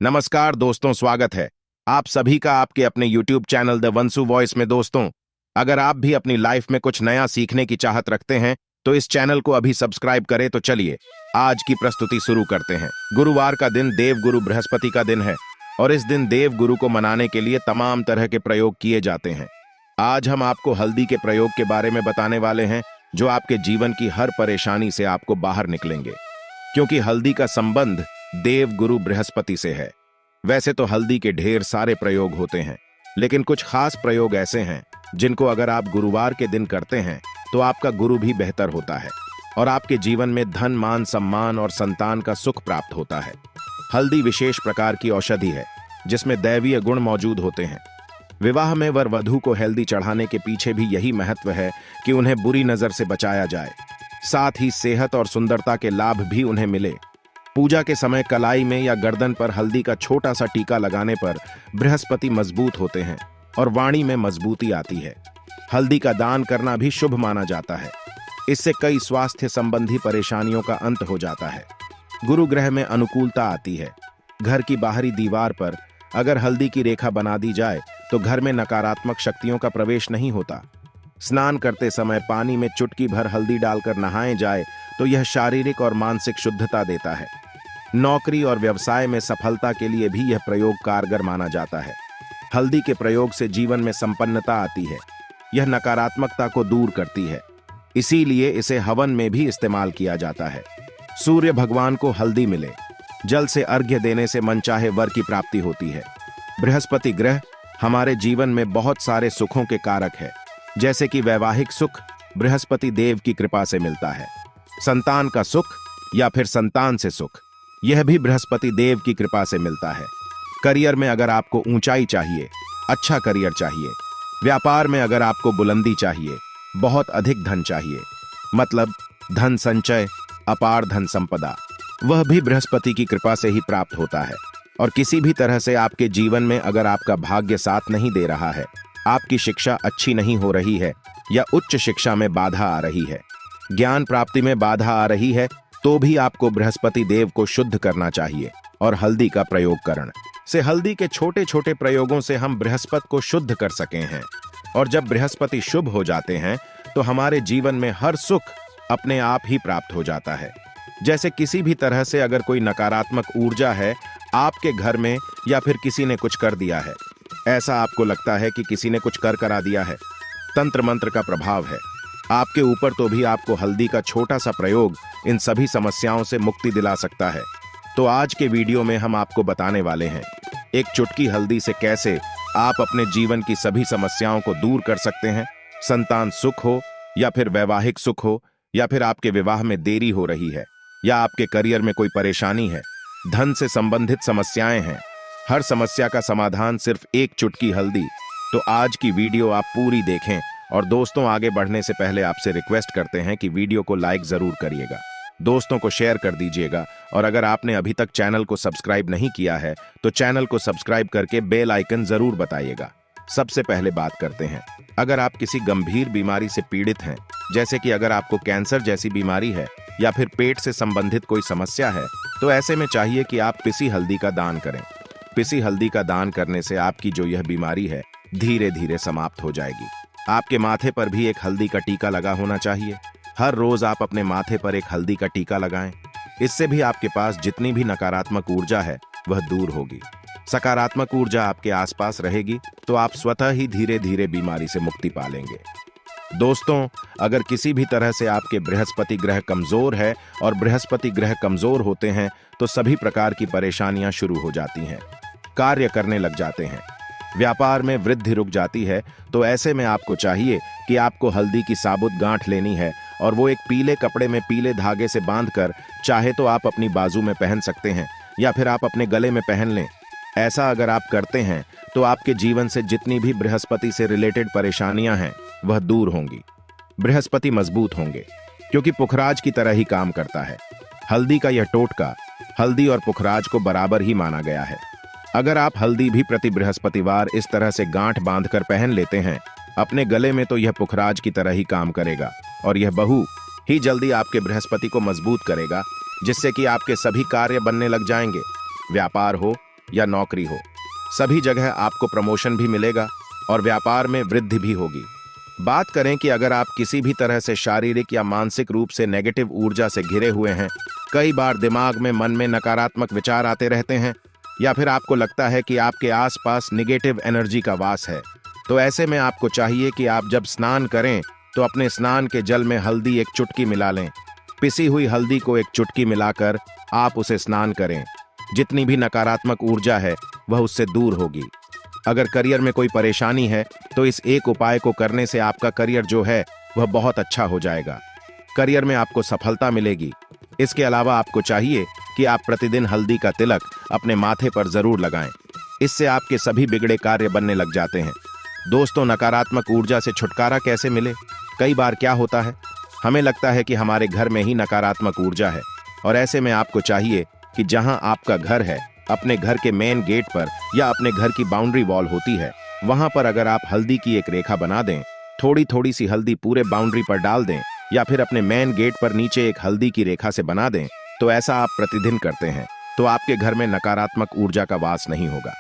नमस्कार दोस्तों, स्वागत है आप सभी का आपके अपने YouTube चैनल द वंसु वॉइस में। दोस्तों, अगर आप भी अपनी लाइफ में कुछ नया सीखने की चाहत रखते हैं तो इस चैनल को अभी सब्सक्राइब करें। तो चलिए आज की प्रस्तुति शुरू करते हैं। गुरुवार का दिन देव गुरु बृहस्पति का दिन है और इस दिन देव गुरु को मनाने के लिए तमाम तरह के प्रयोग किए जाते हैं। आज हम आपको हल्दी के प्रयोग के बारे में बताने वाले हैं जो आपके जीवन की हर परेशानी से आपको बाहर निकलेंगे, क्योंकि हल्दी का संबंध देव गुरु बृहस्पति से है। वैसे तो हल्दी के ढेर सारे प्रयोग होते हैं, लेकिन कुछ खास प्रयोग ऐसे हैं जिनको अगर आप गुरुवार के दिन करते हैं तो आपका गुरु भी बेहतर होता है और आपके जीवन में धन, मान, सम्मान और संतान का सुख प्राप्त होता है। हल्दी विशेष प्रकार की औषधि है जिसमें दैवीय गुण मौजूद होते हैं। विवाह में वर वधू को हल्दी चढ़ाने के पीछे भी यही महत्व है कि उन्हें बुरी नजर से बचाया जाए, साथ ही सेहत और सुंदरता के लाभ भी उन्हें मिले। पूजा के समय कलाई में या गर्दन पर हल्दी का छोटा सा टीका लगाने पर बृहस्पति मजबूत होते हैं और वाणी में मजबूती आती है। हल्दी का दान करना भी शुभ माना जाता है। इससे कई स्वास्थ्य संबंधी परेशानियों का अंत हो जाता है। गुरु ग्रह में अनुकूलता आती है। घर की बाहरी दीवार पर अगर हल्दी की रेखा बना दी जाए तो घर में नकारात्मक शक्तियों का प्रवेश नहीं होता। स्नान करते समय पानी में चुटकी भर हल्दी डालकर नहाए जाए तो यह शारीरिक और मानसिक शुद्धता देता है। नौकरी और व्यवसाय में सफलता के लिए भी यह प्रयोग कारगर माना जाता है। हल्दी के प्रयोग से जीवन में संपन्नता आती है। यह नकारात्मकता को दूर करती है, इसीलिए इसे हवन में भी इस्तेमाल किया जाता है। सूर्य भगवान को हल्दी मिले, जल से अर्घ्य देने से मनचाहे वर की प्राप्ति होती है। बृहस्पति ग्रह हमारे जीवन में बहुत सारे सुखों के कारक है, जैसे कि वैवाहिक सुख बृहस्पति देव की कृपा से मिलता है। संतान का सुख या फिर संतान से सुख, यह भी बृहस्पति देव की कृपा से मिलता है। करियर में अगर आपको ऊंचाई चाहिए, अच्छा करियर चाहिए, व्यापार में अगर आपको बुलंदी चाहिए, बहुत अधिक धन चाहिए, मतलब धन संचय, अपार धन संपदा, वह भी बृहस्पति की कृपा से ही प्राप्त होता है। और किसी भी तरह से आपके जीवन में अगर आपका भाग्य साथ नहीं दे रहा है, आपकी शिक्षा अच्छी नहीं हो रही है या उच्च शिक्षा में बाधा आ रही है, ज्ञान प्राप्ति में बाधा आ रही है, तो भी आपको बृहस्पति देव को शुद्ध करना चाहिए और हल्दी का प्रयोग करण से हल्दी के छोटे छोटे प्रयोगों से हम बृहस्पति को शुद्ध कर सके हैं। और जब बृहस्पति शुभ हो जाते हैं तो हमारे जीवन में हर सुख अपने आप ही प्राप्त हो जाता है। जैसे किसी भी तरह से अगर कोई नकारात्मक ऊर्जा है आपके घर में या फिर किसी ने कुछ कर दिया है, ऐसा आपको लगता है कि किसी ने कुछ करा दिया है, तंत्र मंत्र का प्रभाव है आपके ऊपर, तो भी आपको हल्दी का छोटा सा प्रयोग इन सभी समस्याओं से मुक्ति दिला सकता है। तो आज के वीडियो में हम आपको बताने वाले हैं एक चुटकी हल्दी से कैसे आप अपने जीवन की सभी समस्याओं को दूर कर सकते हैं। संतान सुख हो या फिर वैवाहिक सुख हो या फिर आपके विवाह में देरी हो रही है या आपके करियर में कोई परेशानी है, धन से संबंधित समस्याएं हैं, हर समस्या का समाधान सिर्फ एक चुटकी हल्दी। तो आज की वीडियो आप पूरी देखें। और दोस्तों, आगे बढ़ने से पहले आपसे रिक्वेस्ट करते हैं कि वीडियो को लाइक जरूर करिएगा, दोस्तों को शेयर कर दीजिएगा और अगर आपने अभी तक चैनल को सब्सक्राइब नहीं किया है तो चैनल को सब्सक्राइब करके बेल आइकन जरूर बताइएगा। सबसे पहले बात करते हैं, अगर आप किसी गंभीर बीमारी से पीड़ित हैं, जैसे कि अगर आपको कैंसर जैसी बीमारी है या फिर पेट से संबंधित कोई समस्या है, तो ऐसे में चाहिए कि आप पिसी हल्दी का दान करें। पिसी हल्दी का दान करने से आपकी जो यह बीमारी है धीरे धीरे समाप्त हो जाएगी। आपके माथे पर भी एक हल्दी का टीका लगा होना चाहिए। हर रोज आप अपने माथे पर एक हल्दी का टीका लगाएं। इससे भी आपके पास जितनी भी नकारात्मक ऊर्जा है वह दूर होगी। सकारात्मक ऊर्जा आपके आसपास रहेगी तो आप स्वतः ही धीरे धीरे बीमारी से मुक्ति पालेंगे। दोस्तों, अगर किसी भी तरह से आपके बृहस्पति ग्रह कमजोर है और बृहस्पति ग्रह कमजोर होते हैं तो सभी प्रकार की परेशानियां शुरू हो जाती हैं, कार्य करने लग जाते हैं, व्यापार में वृद्धि रुक जाती है। तो ऐसे में आपको चाहिए कि आपको हल्दी की साबुत गांठ लेनी है और वो एक पीले कपड़े में पीले धागे से बांधकर, चाहे तो आप अपनी बाजू में पहन सकते हैं या फिर आप अपने गले में पहन लें। ऐसा अगर आप करते हैं तो आपके जीवन से जितनी भी बृहस्पति से रिलेटेड परेशानियां हैं वह दूर होंगी। बृहस्पति मजबूत होंगे क्योंकि पुखराज की तरह ही काम करता है। हल्दी का यह टोटका हल्दी और पुखराज को बराबर ही माना गया है। अगर आप हल्दी भी प्रति बृहस्पतिवार इस तरह से गांठ बांधकर पहन लेते हैं अपने गले में, तो यह पुखराज की तरह ही काम करेगा और यह बहु ही जल्दी आपके बृहस्पति को मजबूत करेगा, जिससे कि आपके सभी कार्य बनने लग जाएंगे। व्यापार हो या नौकरी हो, सभी जगह आपको प्रमोशन भी मिलेगा और व्यापार में वृद्धि भी होगी। बात करें कि अगर आप किसी भी तरह से शारीरिक या मानसिक रूप से नेगेटिव ऊर्जा से घिरे हुए हैं, कई बार दिमाग में मन में नकारात्मक विचार आते रहते हैं, या फिर आपको लगता है कि आपके आसपास नेगेटिव एनर्जी का वास है, तो ऐसे में आपको चाहिए कि आप जब स्नान करें तो अपने स्नान के जल में हल्दी एक चुटकी मिला लें। पिसी हुई हल्दी को एक चुटकी मिलाकर आप उसे स्नान करें। जितनी भी नकारात्मक ऊर्जा है वह उससे दूर होगी। अगर करियर में कोई परेशानी है तो इस एक उपाय को करने से आपका करियर जो है वह बहुत अच्छा हो जाएगा। करियर में आपको सफलता मिलेगी। इसके अलावा आपको चाहिए कि आप प्रतिदिन हल्दी का तिलक अपने माथे पर जरूर लगाएं। इससे आपके सभी बिगड़े कार्य बनने लग जाते हैं। दोस्तों, नकारात्मक ऊर्जा से छुटकारा कैसे मिले? कई बार क्या होता है, हमें लगता है कि हमारे घर में ही नकारात्मक ऊर्जा है, और ऐसे में आपको चाहिए कि जहां आपका घर है, अपने घर के मेन गेट पर या अपने घर की बाउंड्री वॉल होती है, वहां पर अगर आप हल्दी की एक रेखा बना दें, थोड़ी थोड़ी सी हल्दी पूरे बाउंड्री पर डाल दें, या फिर अपने मेन गेट पर नीचे एक हल्दी की रेखा से बना दें, तो ऐसा आप प्रतिदिन करते हैं तो आपके घर में नकारात्मक ऊर्जा का वास नहीं होगा,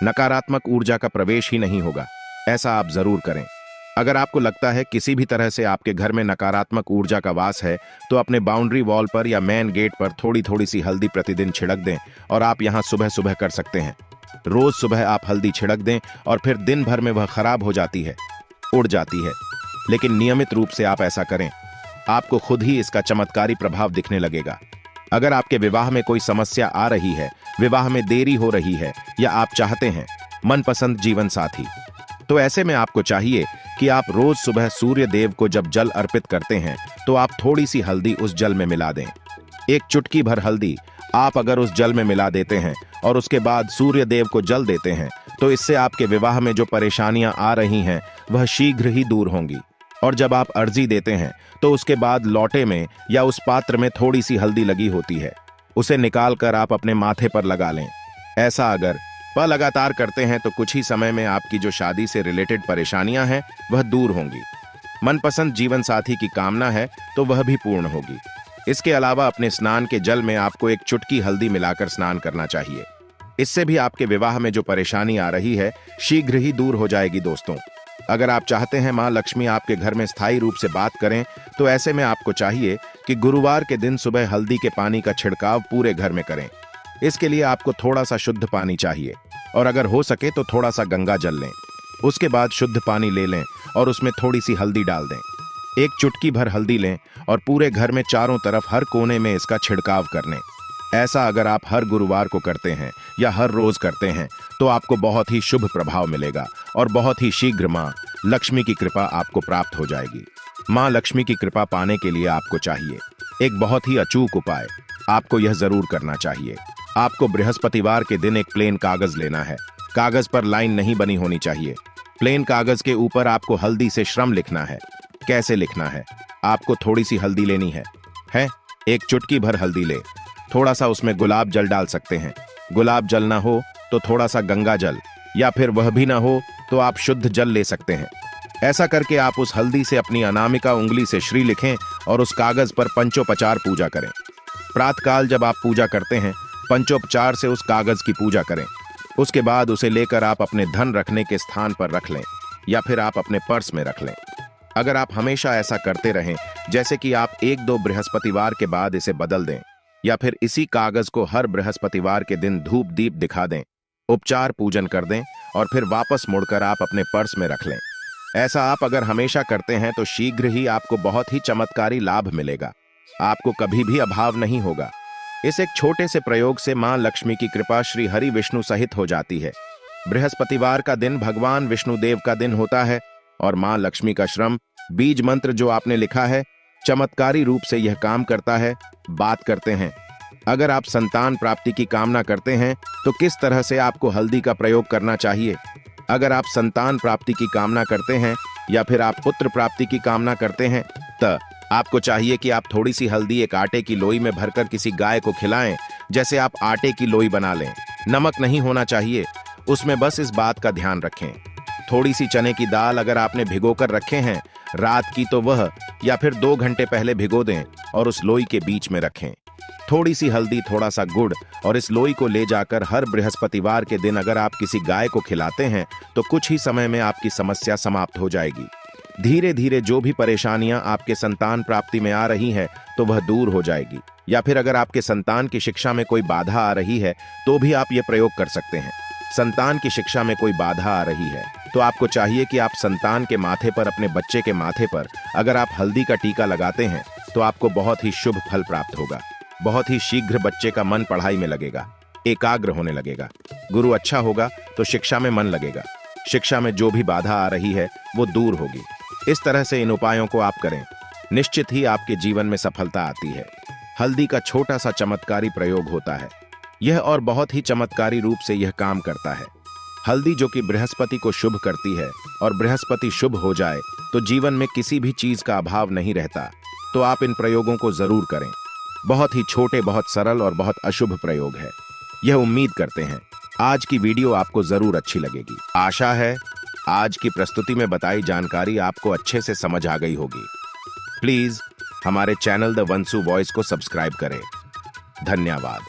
नकारात्मक ऊर्जा का प्रवेश ही नहीं होगा। ऐसा आप जरूर करें। अगर आपको लगता है किसी भी तरह से आपके घर में नकारात्मक ऊर्जा का वास है, तो अपने बाउंड्री वॉल पर या मेन गेट पर थोड़ी थोड़ी सी हल्दी प्रतिदिन छिड़क दें, और आप यहां सुबह सुबह कर सकते हैं। रोज सुबह आप हल्दी छिड़क दें और फिर दिन भर में वह खराब हो जाती है, उड़ जाती है। लेकिन नियमित रूप से आप ऐसा करें, आपको खुद ही इसका चमत्कारी प्रभाव दिखने लगेगा। अगर आपके विवाह में कोई समस्या आ रही है, विवाह में देरी हो रही है, या आप चाहते हैं मनपसंद जीवन साथी, तो ऐसे में आपको चाहिए कि आप रोज सुबह सूर्य देव को जब जल अर्पित करते हैं तो आप थोड़ी सी हल्दी उस जल में मिला दें। एक चुटकी भर हल्दी आप अगर उस जल में मिला देते हैं और उसके बाद सूर्य देव को जल देते हैं, तो इससे आपके विवाह में जो परेशानियां आ रही हैं वह शीघ्र ही दूर होंगी। और जब आप अर्जी देते हैं तो उसके बाद लौटे में या उस पात्र में थोड़ी सी हल्दी लगी होती है, उसे निकाल कर आप अपने माथे पर लगा लें। ऐसा अगर लगातार करते हैं तो कुछ ही समय में आपकी जो शादी से रिलेटेड परेशानियां हैं वह दूर होंगी। मनपसंद जीवन साथी की कामना है तो वह भी पूर्ण होगी। इसके अलावा अपने स्नान के जल में आपको एक चुटकी हल्दी मिलाकर स्नान करना चाहिए। इससे भी आपके विवाह में जो परेशानी आ रही है शीघ्र ही दूर हो जाएगी। दोस्तों, अगर आप चाहते हैं मां लक्ष्मी आपके घर में स्थायी रूप से बात करें, तो ऐसे में आपको चाहिए कि गुरुवार के दिन सुबह हल्दी के पानी का छिड़काव पूरे घर में करें। इसके लिए आपको थोड़ा सा शुद्ध पानी चाहिए, और अगर हो सके तो थोड़ा सा गंगा जल लें। उसके बाद शुद्ध पानी ले लें और उसमें थोड़ी सी हल्दी डाल दें। एक चुटकी भर हल्दी लें और पूरे घर में चारों तरफ हर कोने में इसका छिड़काव कर लें। ऐसा अगर आप हर गुरुवार को करते हैं या हर रोज करते हैं तो आपको बहुत ही शुभ प्रभाव मिलेगा और बहुत ही शीघ्र मां लक्ष्मी की कृपा आपको प्राप्त हो जाएगी। मां लक्ष्मी की कृपा पाने के लिए आपको चाहिए एक बहुत ही अचूक उपाय। आपको यह जरूर करना चाहिए। आपको बृहस्पतिवार के दिन एक प्लेन कागज लेना है। कागज पर लाइन नहीं बनी होनी चाहिए। प्लेन कागज के ऊपर आपको हल्दी से श्रम लिखना है। कैसे लिखना है? आपको थोड़ी सी हल्दी लेनी है? एक चुटकी भर हल्दी ले, थोड़ा सा उसमें गुलाब जल डाल सकते हैं। गुलाब जल ना हो तो थोड़ा सा गंगा जल, या फिर वह भी ना हो तो आप शुद्ध जल ले सकते हैं। ऐसा करके आप उस हल्दी से अपनी अनामिका उंगली से श्री लिखें और उस कागज पर पंचोपचार पूजा करें। प्रातःकाल जब आप पूजा करते हैं, पंचोपचार से उस कागज की पूजा करें। उसके बाद उसे लेकर आप अपने धन रखने के स्थान पर रख लें, या फिर आप अपने पर्स में रख लें। अगर आप हमेशा ऐसा करते रहें, जैसे कि आप 1-2 बृहस्पतिवार के बाद इसे बदल दें, या फिर इसी कागज को हर बृहस्पतिवार के दिन धूप दीप दिखा दें, उपचार पूजन कर दें और फिर वापस मुड़कर आप अपने पर्स में रख लें। ऐसा आप अगर हमेशा करते हैं तो शीघ्र ही आपको बहुत ही चमत्कारी लाभ मिलेगा। आपको कभी भी अभाव नहीं होगा। इस एक छोटे से प्रयोग से मां लक्ष्मी की कृपा श्री हरि विष्णु सहित हो जाती है। बृहस्पतिवार का दिन भगवान विष्णुदेव का दिन होता है और मां लक्ष्मी का श्रम बीज मंत्र जो आपने लिखा है चमत्कारी रूप से यह काम करता है। बात करते हैं, अगर आप संतान प्राप्ति की कामना करते हैं तो किस तरह से आपको हल्दी का प्रयोग करना चाहिए। अगर आप संतान प्राप्ति की कामना करते हैं या फिर आप पुत्र प्राप्ति की कामना करते हैं, तो आपको चाहिए कि आप थोड़ी सी हल्दी एक आटे की लोई में भरकर किसी गाय को खिलाएं। जैसे आप आटे की लोई बना लें, नमक नहीं होना चाहिए उसमें, बस इस बात का ध्यान रखें। थोड़ी सी चने की दाल अगर आपने भिगोकर रखे हैं रात की, तो वह या फिर 2 घंटे पहले भिगो दें और उस लोई के बीच में रखें। थोड़ी सी हल्दी, थोड़ा सा गुड़ और इस लोई को ले जाकर हर बृहस्पतिवार के दिन अगर आप किसी गाय को खिलाते हैं तो कुछ ही समय में आपकी समस्या समाप्त हो जाएगी। धीरे धीरे जो भी परेशानियां आपके संतान प्राप्ति में आ रही है तो वह दूर हो जाएगी। या फिर अगर आपके संतान की शिक्षा में कोई बाधा आ रही है तो भी आप ये प्रयोग कर सकते हैं। संतान की शिक्षा में कोई बाधा आ रही है तो आपको चाहिए कि आप संतान के माथे पर, अपने बच्चे के माथे पर अगर आप हल्दी का टीका लगाते हैं तो आपको बहुत ही शुभ फल प्राप्त होगा। बहुत ही शीघ्र बच्चे का मन पढ़ाई में लगेगा, एकाग्र होने लगेगा। गुरु अच्छा होगा तो शिक्षा में मन लगेगा। शिक्षा में जो भी बाधा आ रही है वो दूर होगी। इस तरह से इन उपायों को आप करें, निश्चित ही आपके जीवन में सफलता आती है। हल्दी का छोटा सा चमत्कारी प्रयोग होता है यह, और बहुत ही चमत्कारी रूप से यह काम करता है। हल्दी जो कि बृहस्पति को शुभ करती है, और बृहस्पति शुभ हो जाए तो जीवन में किसी भी चीज का अभाव नहीं रहता। तो आप इन प्रयोगों को जरूर करें। बहुत ही छोटे, बहुत सरल और बहुत अशुभ प्रयोग है। यह उम्मीद करते हैं आज की वीडियो आपको जरूर अच्छी लगेगी। आशा है आज की प्रस्तुति में बताई जानकारी आपको अच्छे से समझ आ गई होगी। प्लीज हमारे चैनल द वंसु वॉइस को सब्सक्राइब करें। धन्यवाद।